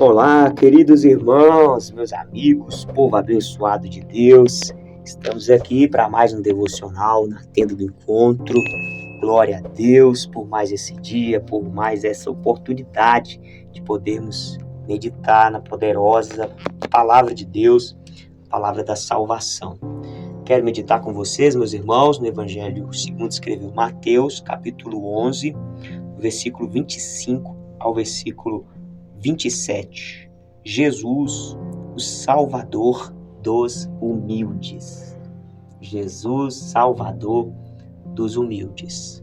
Olá, queridos irmãos, meus amigos, povo abençoado de Deus. Estamos aqui para mais um devocional na tenda do encontro. Glória a Deus por mais esse dia, por mais essa oportunidade de podermos meditar na poderosa palavra de Deus, palavra da salvação. Quero meditar com vocês, meus irmãos, no Evangelho segundo escreveu Mateus, capítulo 11, versículo 25 ao versículo 27. Jesus, o Salvador dos humildes. Jesus, Salvador dos humildes.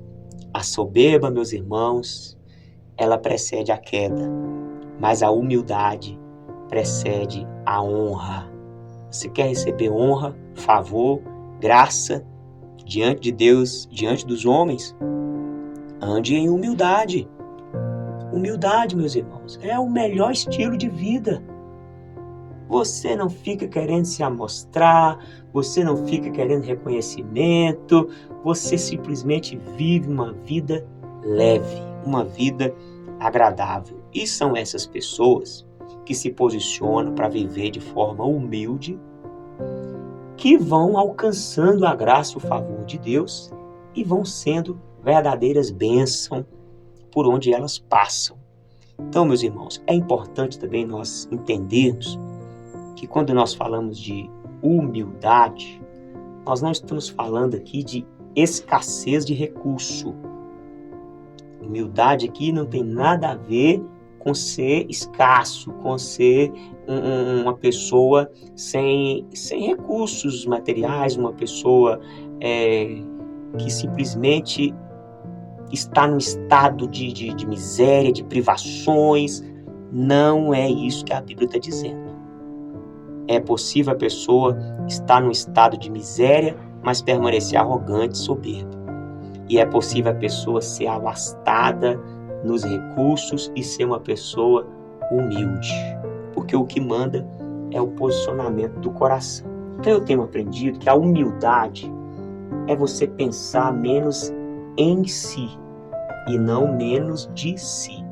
A soberba, meus irmãos, ela precede a queda, mas a humildade precede a honra. Você quer receber honra, favor, graça diante de Deus, diante dos homens? Ande em humildade. Humildade, meus irmãos, é o melhor estilo de vida. Você não fica querendo se amostrar, você não fica querendo reconhecimento, você simplesmente vive uma vida leve, uma vida agradável. E são essas pessoas que se posicionam para viver de forma humilde, que vão alcançando a graça e o favor de Deus e vão sendo verdadeiras bênçãos por onde elas passam. Então, meus irmãos, é importante também nós entendermos que quando nós falamos de humildade, nós não estamos falando aqui de escassez de recurso. Humildade aqui não tem nada a ver com ser escasso, com ser uma pessoa sem recursos materiais, uma pessoa que simplesmente está num estado de miséria, de privações. Não é isso que a Bíblia está dizendo. É possível a pessoa estar num estado de miséria, mas permanecer arrogante, soberbo. E é possível a pessoa ser abastada nos recursos e ser uma pessoa humilde. Porque o que manda é o posicionamento do coração. Então eu tenho aprendido que a humildade é você pensar menos em si e não menos de si.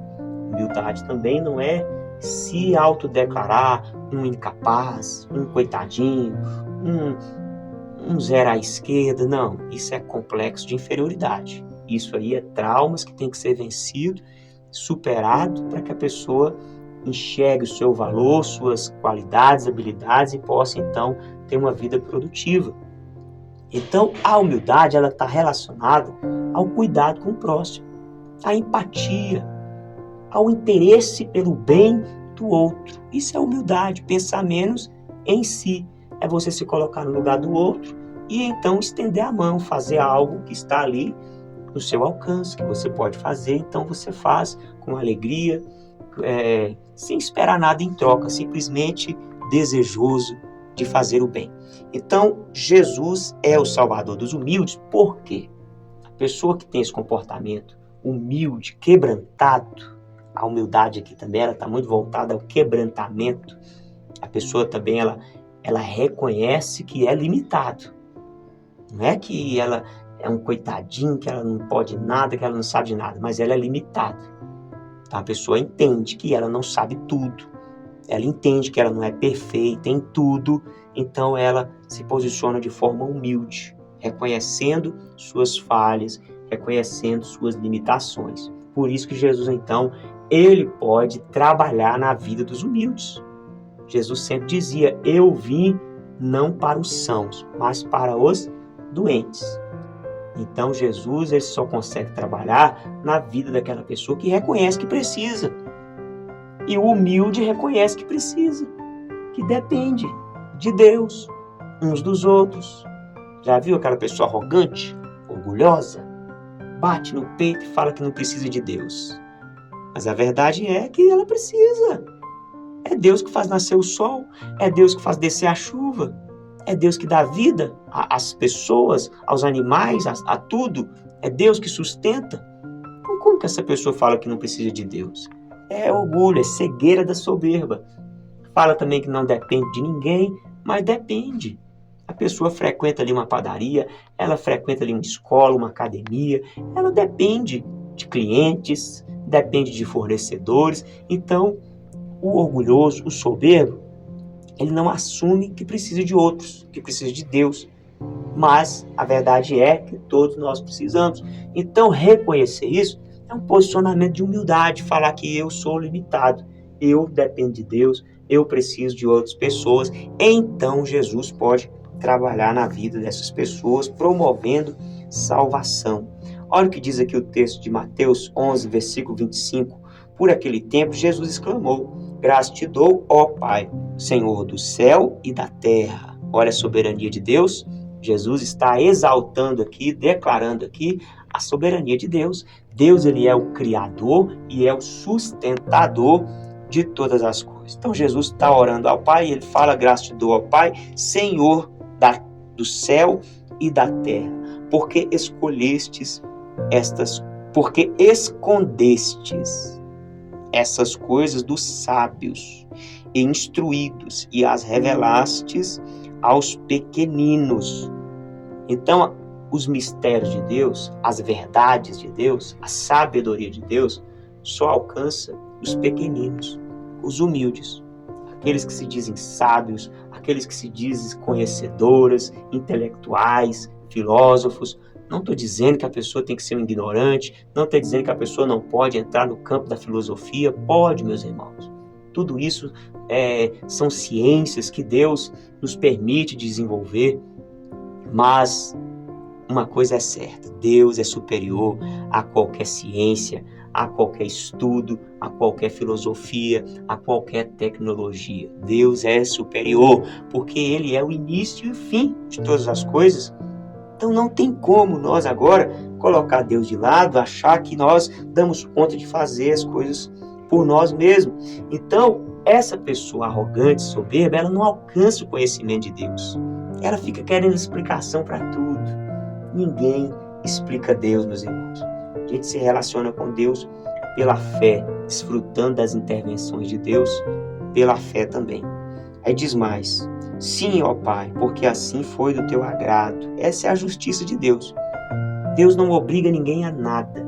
Humildade também não é se autodeclarar um incapaz, um coitadinho, um zero à esquerda. Não, isso é complexo de inferioridade. Isso aí é traumas que tem que ser vencido, superado, para que a pessoa enxergue o seu valor, suas qualidades, habilidades e possa então ter uma vida produtiva. Então, a humildade ela está relacionada ao cuidado com o próximo, à empatia, ao interesse pelo bem do outro. Isso é humildade, pensar menos em si. É você se colocar no lugar do outro e então estender a mão, fazer algo que está ali no seu alcance, que você pode fazer. Então você faz com alegria, sem esperar nada em troca, simplesmente desejoso de fazer o bem. Então, Jesus é o Salvador dos humildes. Por quê? A pessoa que tem esse comportamento humilde, quebrantado, a humildade aqui também ela está muito voltada ao quebrantamento. A pessoa também ela reconhece que é limitado. Não é que ela é um coitadinho, que ela não pode nada, que ela não sabe de nada, mas ela é limitada. Então, a pessoa entende que ela não sabe tudo. Ela entende que ela não é perfeita em tudo, então ela se posiciona de forma humilde, reconhecendo suas falhas, reconhecendo suas limitações. Por isso que Jesus, então, ele pode trabalhar na vida dos humildes. Jesus sempre dizia, eu vim não para os sãos, mas para os doentes. Então Jesus ele só consegue trabalhar na vida daquela pessoa que reconhece que precisa. E o humilde reconhece que precisa, que depende de Deus, uns dos outros. Já viu aquela pessoa arrogante, orgulhosa? Bate no peito e fala que não precisa de Deus. Mas a verdade é que ela precisa. É Deus que faz nascer o sol, é Deus que faz descer a chuva, é Deus que dá vida às pessoas, aos animais, a tudo. É Deus que sustenta. Então, como que essa pessoa fala que não precisa de Deus? É orgulho, é cegueira da soberba. Fala também que não depende de ninguém, mas depende. A pessoa frequenta ali uma padaria, ela frequenta ali uma escola, uma academia, ela depende de clientes, depende de fornecedores. Então, O orgulhoso, o soberbo, ele não assume que precisa de outros, que precisa de Deus. Mas a verdade é que todos nós precisamos. Então, reconhecer isso é um posicionamento de humildade, falar que eu sou limitado, eu dependo de Deus, eu preciso de outras pessoas. Então, Jesus pode trabalhar na vida dessas pessoas, promovendo salvação. Olha o que diz aqui o texto de Mateus 11, versículo 25. Por aquele tempo, Jesus exclamou: graças te dou, ó Pai, Senhor do céu e da terra. Olha a soberania de Deus. Jesus está exaltando aqui, declarando aqui a soberania de Deus. Deus, ele é o criador e é o sustentador de todas as coisas. Então Jesus está orando ao Pai e ele fala: graças te dou ao Pai, Senhor do céu e da terra, porque escondestes essas coisas dos sábios e instruídos e as revelastes aos pequeninos. Então, os mistérios de Deus, as verdades de Deus, a sabedoria de Deus, só alcança os pequeninos, os humildes, aqueles que se dizem sábios, aqueles que se dizem conhecedoras, intelectuais, filósofos. Não estou dizendo que a pessoa tem que ser um ignorante, não estou dizendo que a pessoa não pode entrar no campo da filosofia. Pode, meus irmãos. Tudo isso são ciências que Deus nos permite desenvolver, mas uma coisa é certa: Deus é superior a qualquer ciência, a qualquer estudo, a qualquer filosofia, a qualquer tecnologia. Deus é superior, porque Ele é o início e o fim de todas as coisas. Então não tem como nós agora colocar Deus de lado, achar que nós damos conta de fazer as coisas por nós mesmos. Então, essa pessoa arrogante, soberba, ela não alcança o conhecimento de Deus. Ela fica querendo explicação para tudo. Ninguém explica Deus, meus irmãos. A gente se relaciona com Deus pela fé, desfrutando das intervenções de Deus pela fé também. Aí diz mais: sim, ó Pai, porque assim foi do teu agrado. Essa é a justiça de Deus. Deus não obriga ninguém a nada.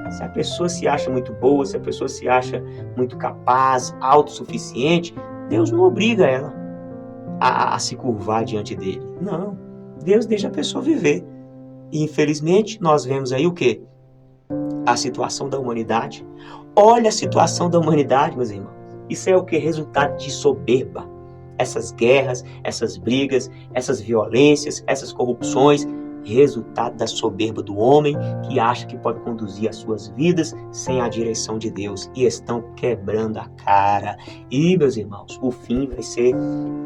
Se a pessoa se acha muito boa, se a pessoa se acha muito capaz, autossuficiente, Deus não obriga ela a se curvar diante dele. Não, Deus deixa a pessoa viver. E infelizmente nós vemos aí o quê? A situação da humanidade. Olha a situação da humanidade, meus irmãos. Isso é o que? Resultado de soberba. Essas guerras, essas brigas, essas violências, essas corrupções, resultado da soberba do homem que acha que pode conduzir as suas vidas sem a direção de Deus, e estão quebrando a cara. E, meus irmãos, o fim vai ser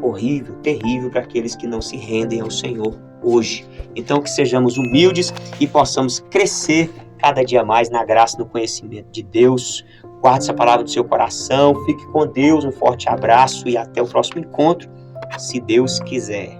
horrível, terrível para aqueles que não se rendem ao Senhor hoje. Então, que sejamos humildes e possamos crescer cada dia mais na graça e no conhecimento de Deus. Guarde essa palavra do seu coração, fique com Deus, um forte abraço e até o próximo encontro, se Deus quiser.